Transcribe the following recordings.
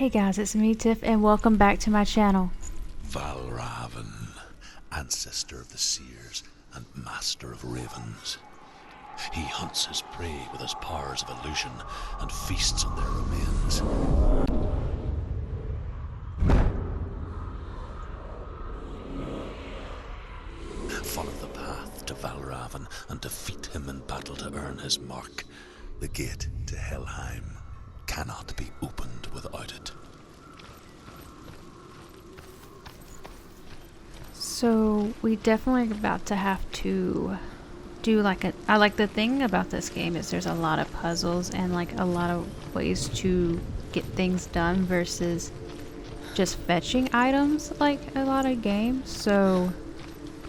Hey guys, it's me Tiff and welcome back to my channel. Valravyn, ancestor of the seers and master of ravens. He hunts his prey with his powers of illusion and feasts on their remains. Follow the path to Valravyn and defeat him in battle to earn his mark. The gate to Helheim cannot be opened without it. So we definitely about to have to do I like the thing about this game is there's a lot of puzzles and like a lot of ways to get things done versus just fetching items like a lot of games. So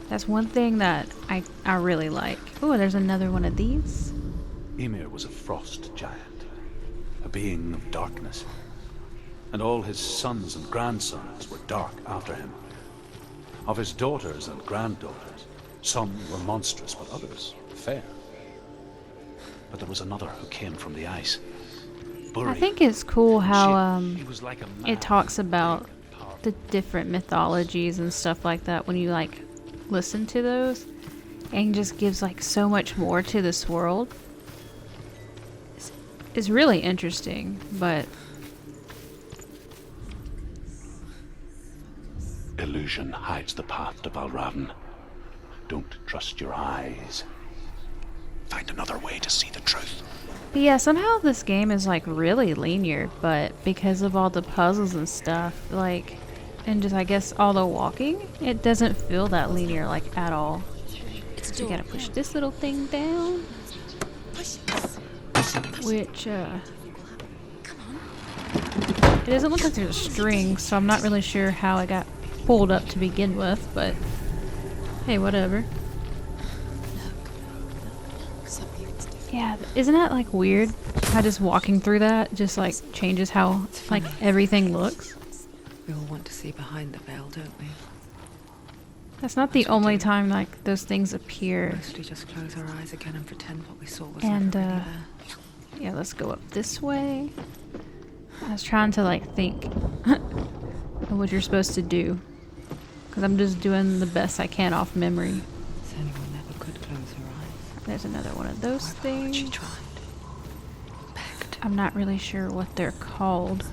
that's one thing that I really like. Oh, there's another one of these. Ymir was a frost giant, a being of darkness, and all his sons and grandsons were dark after him. Of his daughters and granddaughters, some were monstrous, but others fair. But there was another who came from the ice. I think it's cool how he was like a man, it talks about the different mythologies and stuff like that when you like listen to those, and just gives like so much more to this world. It's really interesting, but illusion hides the path to Valravyn. Don't trust your eyes. Find another way to see the truth. But yeah, somehow this game is like really linear, but because of all the puzzles and stuff, like, and just I guess all the walking, it doesn't feel that linear like at all. So you gotta push this little thing down, which it doesn't look like there's a string, so I'm not really sure how it got pulled up to begin with, but hey, whatever. Yeah, isn't that like weird how just walking through that just like changes how like everything looks? We all want to see behind the veil, don't we? That's not the only time like those things appear. Mostly just close our eyes again and pretend what we saw was And never really there. yeah, let's go up this way. I was trying to like think of what you're supposed to do, because I'm just doing the best I can off memory. Senua never could close her eyes. There's another one of those She things. tried. Begged. I'm not really sure what they're called,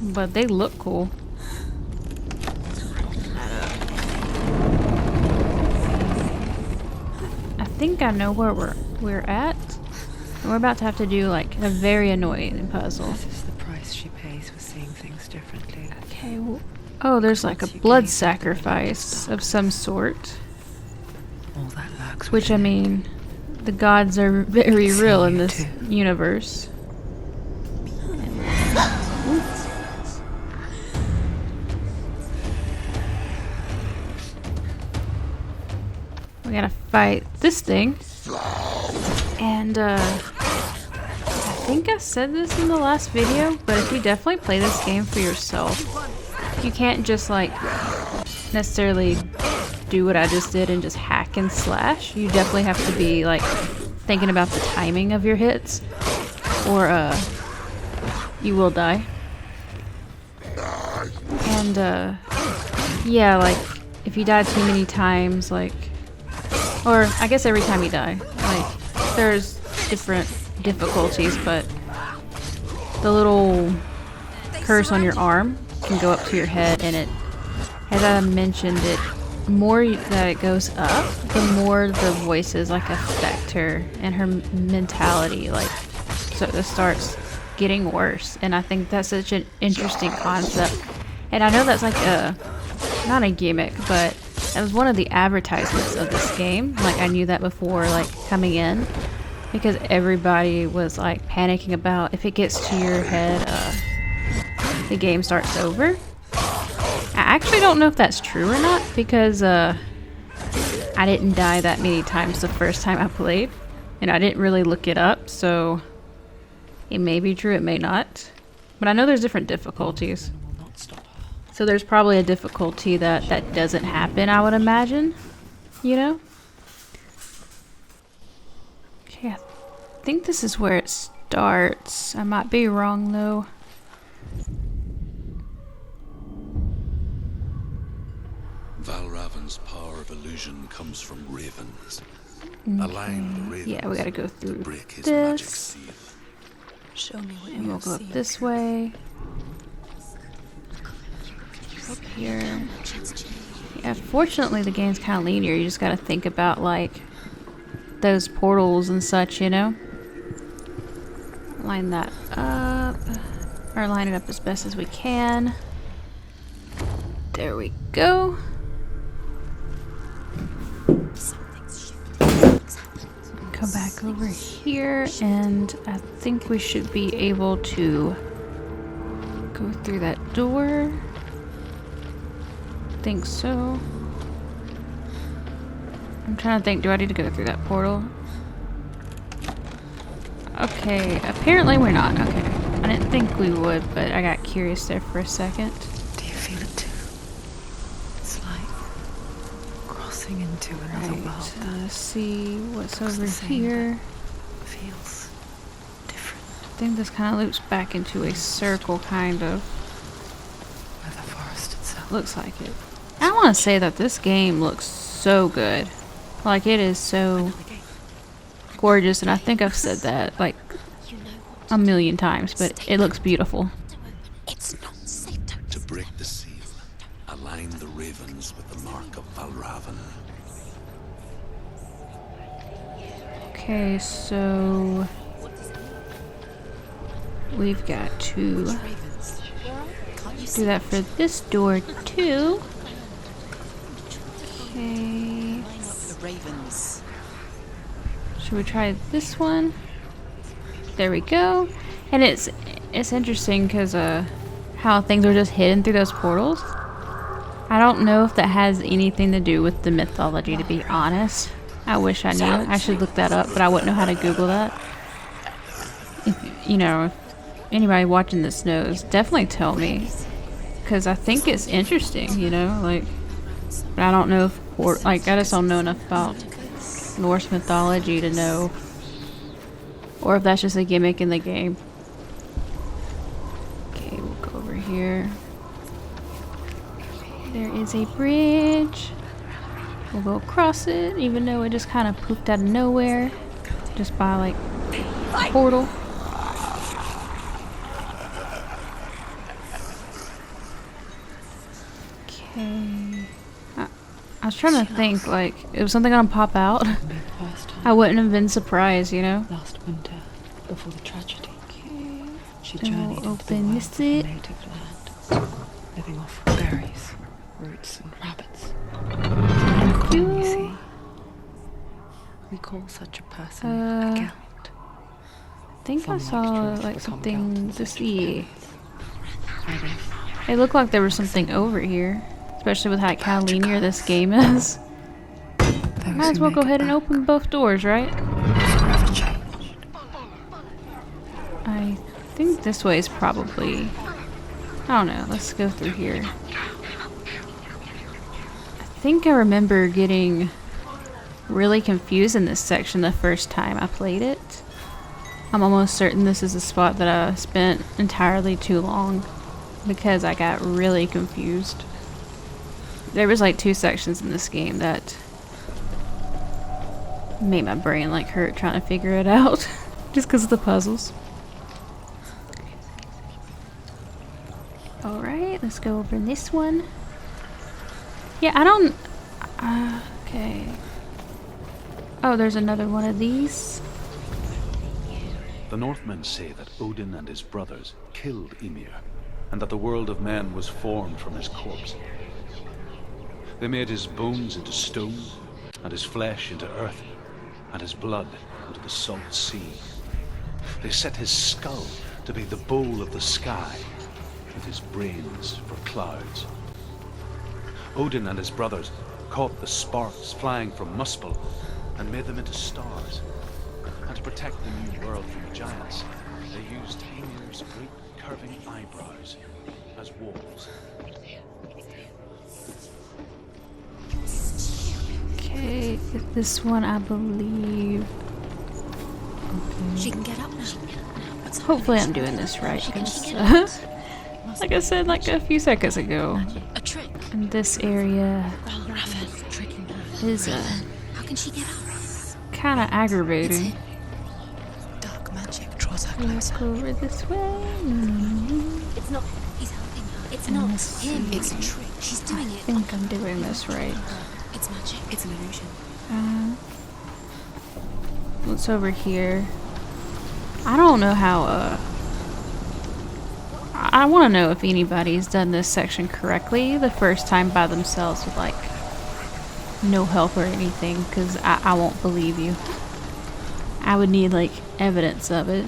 but they look cool. I think I know where we're at. We're about to have to do like a very annoying puzzle. This is the price she pays for seeing things differently. Okay. Oh, there's like a blood sacrifice of some sort. All that lurks Which, I mean, the gods are very real in this universe. We gotta fight this thing. And, I think I said this in the last video, but if you definitely play this game for yourself, you can't just, like, necessarily do what I just did and just hack and slash. You definitely have to be like thinking about the timing of your hits, or you will die. And yeah, like if you die too many times, like, or I guess every time you die, like there's different difficulties, but the little curse on your arm can go up to your head, and it, as I mentioned, it more that it goes up, the more the voices like affect her and her mentality, like, so it starts getting worse. And I think that's such an interesting concept, and I know that's like a, not a gimmick, but that was one of the advertisements of this game. Like, I knew that before like coming in, because everybody was like panicking about if it gets to your head, the game starts over. I actually don't know if that's true or not, because I didn't die that many times the first time I played, and I didn't really look it up, so it may be true, it may not. But I know there's different difficulties. So there's probably a difficulty that doesn't happen, I would imagine, you know? Okay, I think this is where it darts. I might be wrong though. Valravyn's power of illusion comes from ravens. Align the ravens Yeah, we gotta go to through break his magic this. seal. Show me what And you we'll go see. up this way. Up here. Yeah, fortunately the game's kind of linear. You just gotta think about like those portals and such, you know? Line that up. Or line it up as best as we can. There we go. Come back over here, and I think we should be able to go through that door. Think so. I'm trying to think, do I need to go through that portal? Okay, apparently we're not. Okay. I didn't think we would, but I got curious there for a second. Do you feel it too? It's like crossing into another world. Let's see what's Looks over the same, here. but feels different. I think this kind of loops back into a circle, kind of. Where the forest itself. Looks like it. I want to say that this game looks so good. Like, it is so gorgeous, and I think I've said that, like, a million times, but it looks beautiful. It's not safe. To break the seal, align the ravens with the mark of Valravyn. Okay, so we've got to do that for this door too. Okay, The ravens. should we try this one? There we go. And it's interesting because how things are just hidden through those portals. I don't know if that has anything to do with the mythology, to be honest. I wish I knew. I should look that up, but I wouldn't know how to Google that. If, you know, if anybody watching this knows, definitely tell me. Because I think it's interesting, you know, like, but I don't know if, I just don't know enough about Norse mythology to know, or if that's just a gimmick in the game. Okay, we'll go over here. There is a bridge. We'll go across it, even though it just kind of pooped out of nowhere, just by like a portal. Okay. I was trying to think, like, if something gonna pop out, Maybe the first time. I wouldn't have been surprised, you know? Last winter, before the tragedy, she Then journeyed we'll into the open wild this of her it. native land, living off berries, roots, and rabbits. And you. you see, we call such a person Uh, a Gelt. I think I Some saw lecturers like become something Gelt in to search of see. pennies. It looked like there was something over here, especially with how kind of linear this game is. Those Might as who well make go it ahead and back open both doors, right? forever changed. I think this way is probably... I don't know, let's go through here. I think I remember getting really confused in this section the first time I played it. I'm almost certain this is a spot that I spent entirely too long because I got really confused. There was like 2 sections in this game that made my brain like hurt trying to figure it out just because of the puzzles. Alright, let's go over this one. Yeah, I don't... okay. Oh, there's another one of these. The Northmen say that Odin and his brothers killed Ymir, and that the world of men was formed from his corpse. They made his bones into stone, and his flesh into earth, and his blood into the salt sea. They set his skull to be the bowl of the sky, with his brains for clouds. Odin and his brothers caught the sparks flying from Muspel and made them into stars. And to protect the new world from the giants, they used Ymir's great curving eyebrows as walls. Okay, this one I believe. She can get up now. Hopefully I'm doing this right, 'cause, like I said like a few seconds ago, A trick. in this area Valravyn tricking her. is How can she get out? kind of aggravating. Dark magic draws her Let's closer. go over this way. It's not. He's helping her. It's And not let's him. see. It's a trick. She's doing I it. think I'm doing this right. It's magic. It's an illusion. What's over here? I don't know how, I want to know if anybody's done this section correctly the first time by themselves with, like, no help or anything, because I won't believe you. I would need, like, evidence of it.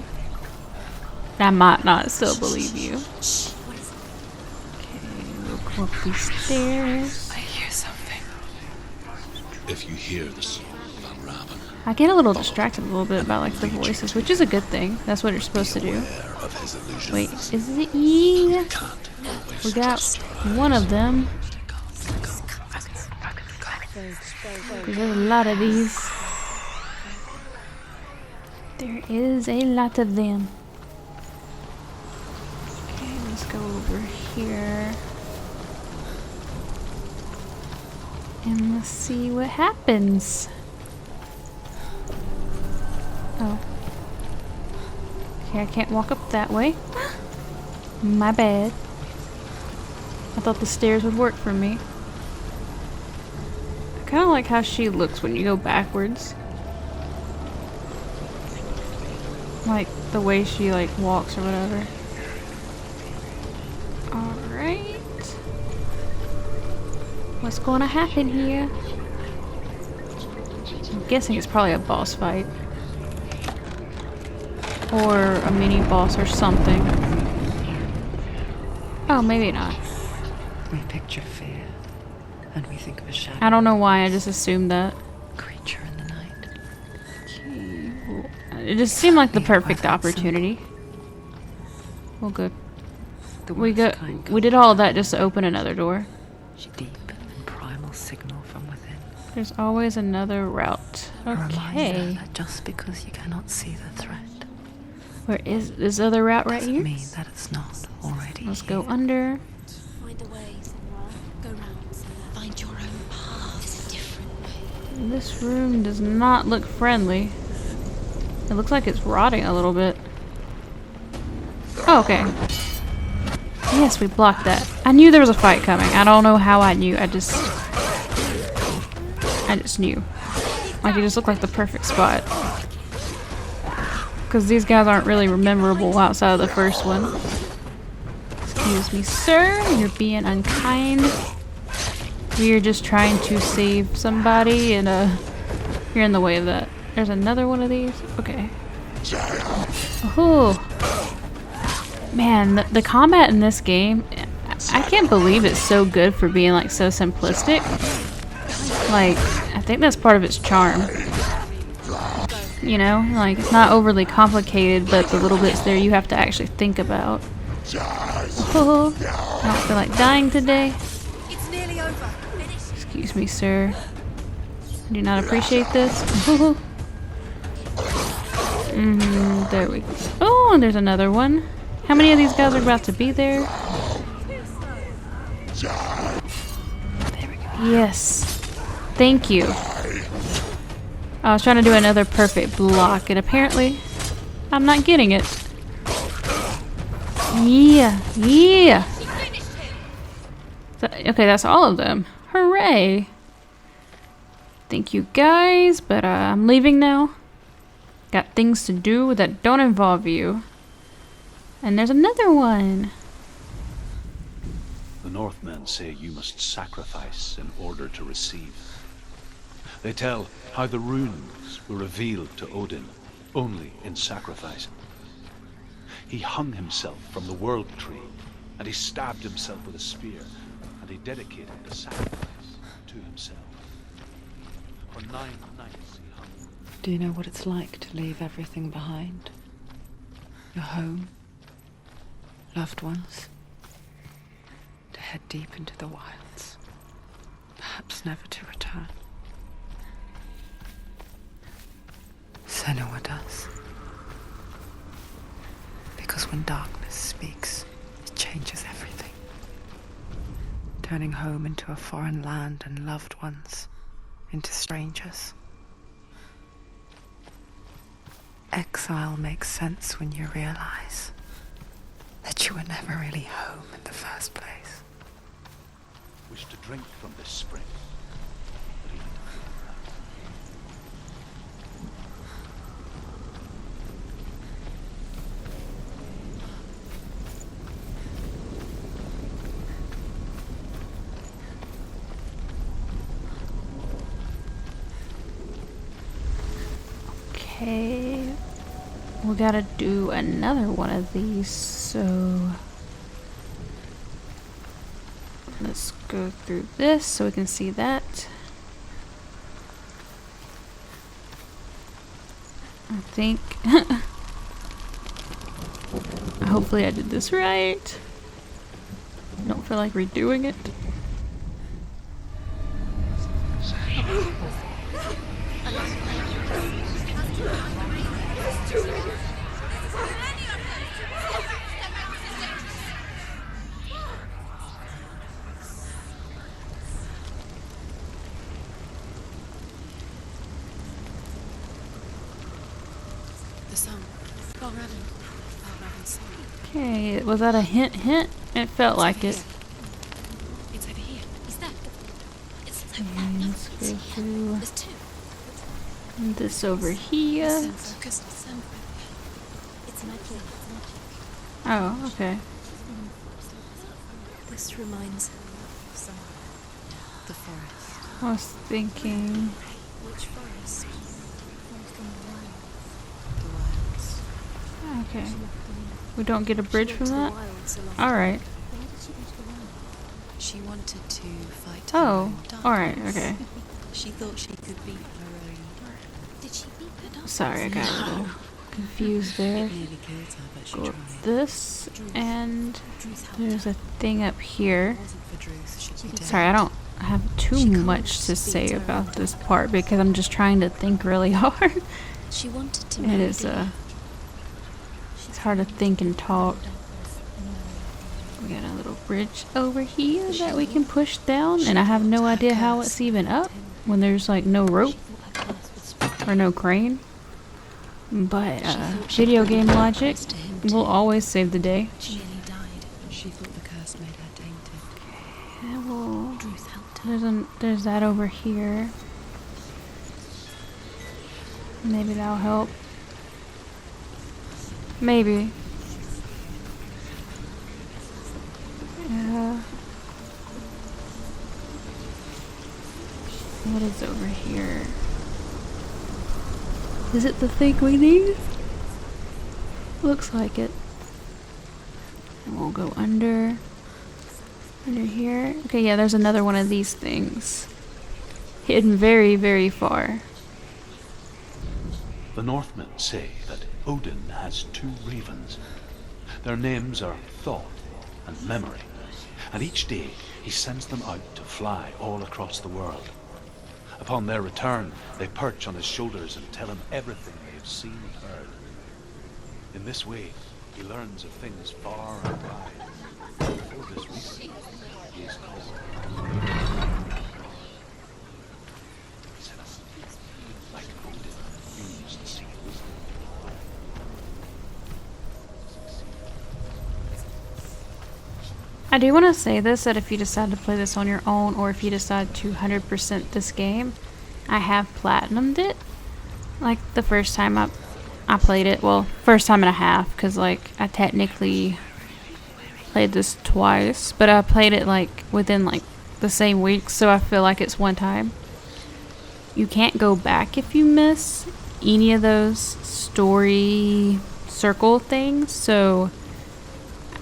I might not still believe you. Shh. What is it? Okay, we'll go up these stairs. I hear something. If you hear the song of Valravyn, I get a little distracted a little bit by, like, the voices, which is a good thing. That's what you're supposed to do. beware of his illusions. Wait, is it E? Can't always We got trust one of them. There's a lot of these. There is a lot of them. Okay, let's go over here. And let's see what happens. Oh. Okay, I can't walk up that way. My bad. I thought the stairs would work for me. I kind of like how she looks when you go backwards. Like the way she like walks or whatever. Alright. What's going to happen here? I'm guessing it's probably a boss fight. Or a mini boss or something. Oh, maybe not. We picture fear, and we think of a shadow. I don't know why, I just assumed that. Creature in the night. It just seemed like the perfect opportunity. Well, good. The We worst kind we did all of that just to open another door. deep and primal signal from within. There's always another route. A reminder Okay. that just because you cannot see the threat Where is this other route right doesn't here? mean that it's not already Let's here. go under. Find a way, Senua. Go round, Senua. Find your own path. There's a different way. This room does not look friendly. It looks like it's rotting a little bit. Oh, okay. Yes, we blocked that. I knew there was a fight coming. I don't know how I knew. I just knew. Like, it just looked like the perfect spot. Because these guys aren't really memorable outside of the first one. Excuse me, sir. You're being unkind. We're just trying to save somebody, and you're in the way of that. There's another one of these. Okay. Oh. Man, the combat in this game, I can't believe it's so good for being like so simplistic. Like, I think that's part of its charm. You know, like it's not overly complicated, but the little bits there you have to actually think about. Oh, I don't feel like dying today. It's nearly over. Finish. Excuse me, sir. I do not appreciate this. There we go. Oh, and there's another one. How many of these guys are about to be there? There we go. Yes. Thank you. I was trying to do another perfect block, and apparently I'm not getting it. Yeah. Yeah. Okay, that's all of them. Hooray. Thank you guys, but I'm leaving now. Got things to do that don't involve you. And there's another one. The Northmen say you must sacrifice in order to receive. They tell how the runes were revealed to Odin only in sacrifice. He hung himself from the world tree, and he stabbed himself with a spear, and he dedicated the sacrifice to himself. For 9 nights he hung. Do you know what it's like to leave everything behind? Your home, loved ones, to head deep into the wilds, perhaps never to return. Senua does. when darkness speaks, it changes everything. Turning home into a foreign land and loved ones into strangers. Exile makes sense when you realize that you were never really home in the first place. Wish to drink from this spring. But even Okay. We gotta do another one of these, so let's go through this so we can see that. I think hopefully I did this right. Don't feel like redoing it. The song. Valravyn. Valravyn's song. Okay, was that a hint? It felt like it. It's over here. Is that? It's so And let's go through There's two. this over here. Focused. It's magic. Oh, okay. This reminds her of some. The forest. I was thinking. Which forest? The wilds. Okay. We don't get a bridge from that? Alright. She wanted to fight Oh, her own alright, darkness. okay. She thought she could beat her own. Did she beat her darkness? Sorry, I got a little confused there. Nearly killed her, but she Go up tried. this, and there's a thing up here. It wasn't for Druth, she'd be dead. Sorry, I don't have too much to say about this part because I'm just trying to think really hard. She wanted to It marry is, Dylan. it's hard to think and talk. We got a little bridge over here that we can push down, and I have no idea how it's even up when there's like no rope or no crane. But video game logic will always save the day. She nearly died. She thought the curse made her tainted. And we'll, Druth helped her. there's that over here. Maybe that'll help. Maybe. What is over here? Is it the thing we need? Looks like it. And we'll go under here. Okay, yeah, there's another one of these things. Hidden very, very far. the Northmen say that Odin has two ravens. Their names are Thought and Memory, and each day he sends them out to fly all across the world. Upon their return, they perch on his shoulders and tell him everything they have seen and heard. In this way, he learns of things far and wide. For this reason, he is called like Odin used the sea. I do want to say this, that if you decide to play this on your own, or if you decide to 100% this game, I have platinumed it. Like the first time I played it, well, first time and a half, because like I technically played this twice, but I played it like within like the same week, so I feel like it's one time. You can't go back if you miss any of those story circle things, so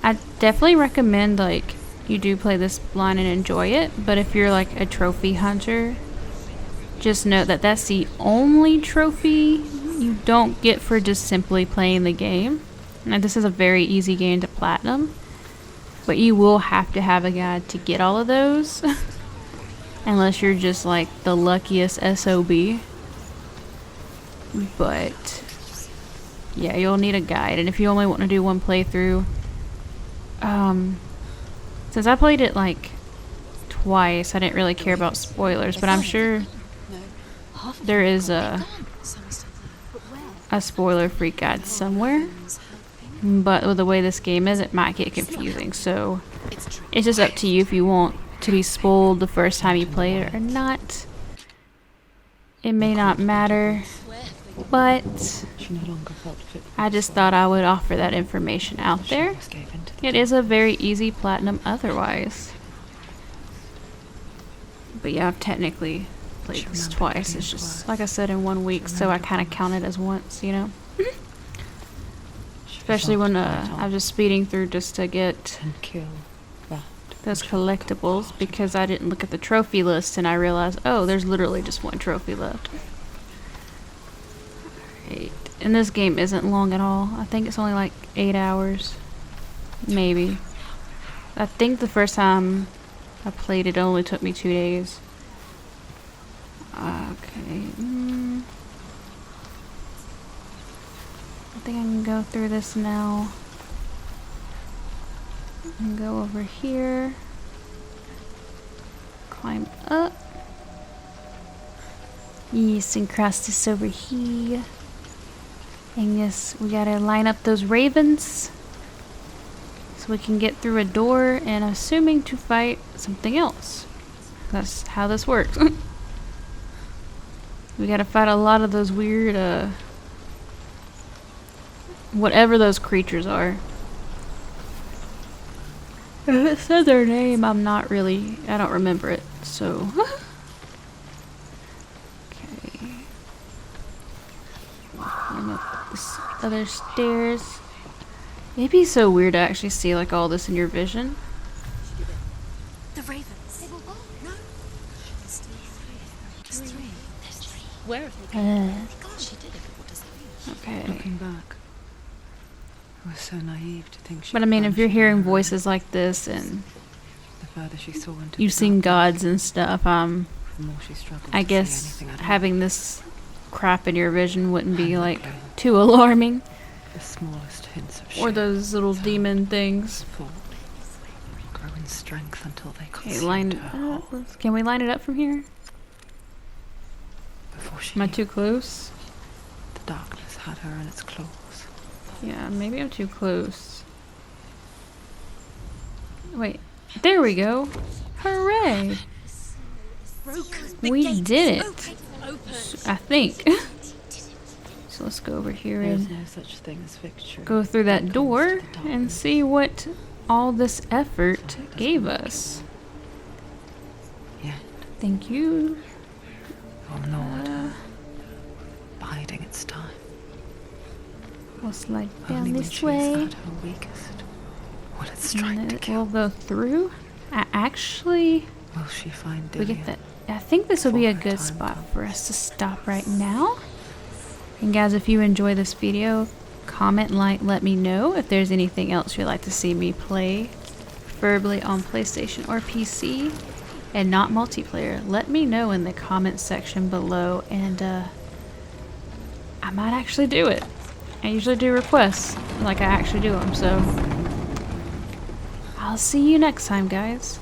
I definitely recommend like you do play this blind and enjoy it, but if you're like a trophy hunter, just note that that's the only trophy you don't get for just simply playing the game. Now this is a very easy game to platinum, but you will have to have a guide to get all of those unless you're just like the luckiest SOB. But yeah, you'll need a guide. And if you only want to do one playthrough, since I played it like twice, I didn't really care about spoilers, but I'm sure there is a spoiler-free guide somewhere. But with the way this game is, it might get confusing, so it's just up to you if you want to be spoiled the first time you play it or not. It may not matter, but I just thought I would offer that information out there. It is a very easy platinum otherwise. But yeah, I've technically played this twice. It's just, like I said, in 1 week, so I kind of count it as once, you know? Especially when I was just speeding through just to get those collectibles, because I didn't look at the trophy list and I realized, oh, there's literally just one trophy left. Alright. And this game isn't long at all. I think it's only like 8 hours. Maybe. I think the first time I played it only took me 2 days. Okay. I think I can go through this now. And go over here. Climb up. Yes, and cross this over here. And yes, we gotta line up those ravens. So we can get through a door, and assuming to fight something else. That's how this works. We gotta fight a lot of those weird, whatever those creatures are. If it said their name, I don't remember it, so. Okay. Climb up this other stairs. It'd be so weird to actually see like all this in your vision. The ravens. No. There's three. Where are they? She did it. What does it mean? Okay. Looking back, I was so naive to think she But I mean, if you're hearing vanished. voices like this and The further she saw into you've the seen darkness, gods and stuff, the more she struggled I to see guess anything at all. having this crap in your vision wouldn't be like too alarming. The smallest hints of Or shape, those little sound, demon things. thought grow in strength until they Okay, consumed line it her up. whole. Can we line it up from here? Before she Am I knew, too close? the darkness had her in its claws. Yeah, maybe I'm too close. Wait, there we go. Hooray! We did it. I think. So let's go over here There is and no such thing as victory. go through that Comes door to the and darkness. see what all this effort gave us. Yet, Thank you. your Lord, biding its time. We'll slide Only down when this she is way. at her weakest will it strike And to then kill. we'll go through. Actually, Will she find we Dillian? get that. I think this will be a Before her good time spot comes. for us to stop right now. And guys, if you enjoy this video, comment, like, let me know if there's anything else you'd like to see me play, preferably on PlayStation or PC, and not multiplayer. Let me know in the comment section below, and I might actually do it. I usually do requests, like I actually do them, so I'll see you next time, guys.